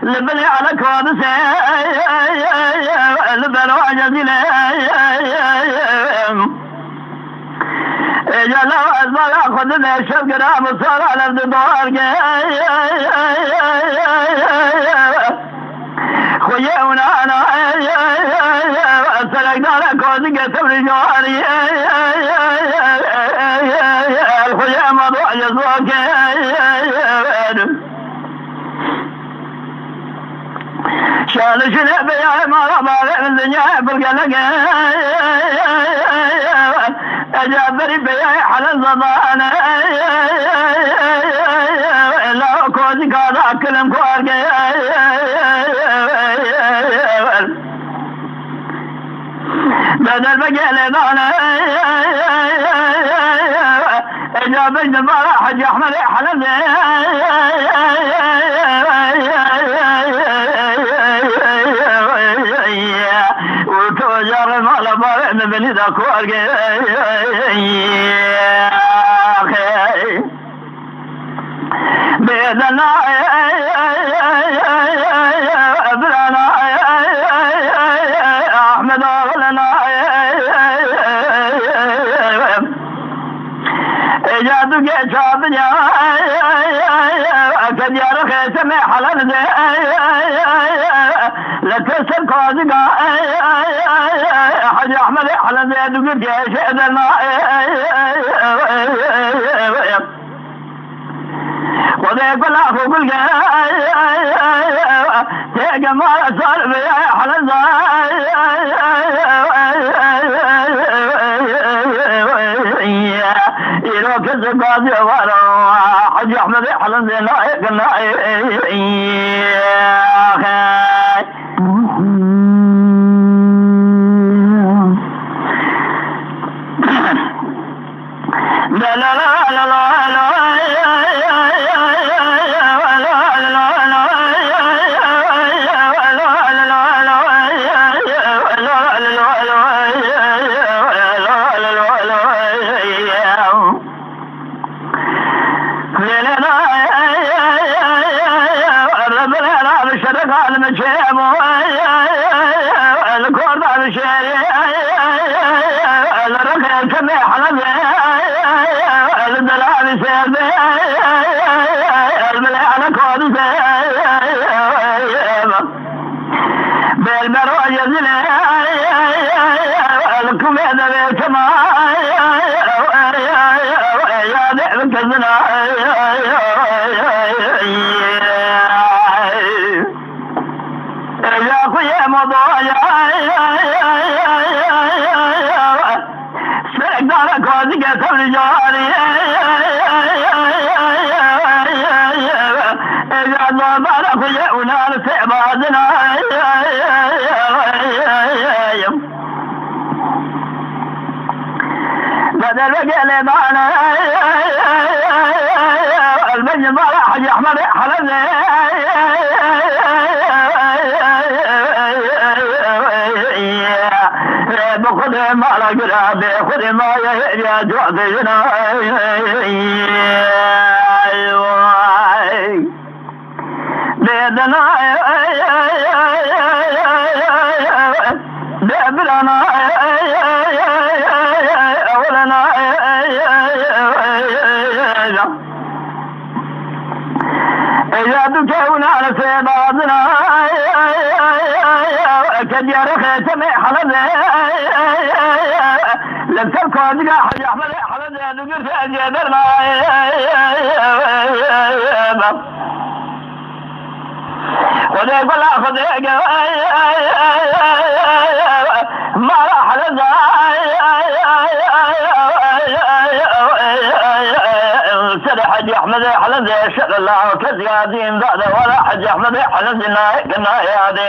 لبني على كوابس لبني وعجزي جلو أزمال أخذ نشل قرام الصار على الدوار خيونا أنا سلقنا لك وزقة الجواري الخيام موضوع يزوك شال شنب يا مرابا الدنيا بالقلق أجابري بيا حل الزبان لا كوزي كذا كلم كوارق بدل بقيل دانا أجابري دبارا حج أحمد حل وتوجر مالا بارئ بني دا كوارق بيدنا أبرانا أحمد أغلنا إجادك شابنا كديار خيسم حلال لتسر قاضي حج أحمد حلال يدك شهدنا وذيك الله فوق تجمع صار بيا حلال يروك الزقاضي ورا حج أحمد حلال لا لا لا لا لا بدل وجل معنا البج ضاع حج أحمد حلال بخذ ما لا قراب خذ ما يا جوعنا بيدنا بيبلنا أولنا يا دكونا على سيبادنا كدير خيتم حلد لسلك وادقى حج أحمد حلد يا دكر سيجدرنا خذي كل خذي ما راح لذا سر حج أحمد حلد شغل الله كزيادين ذا ولا حج أحمد حلد كنا يا ذي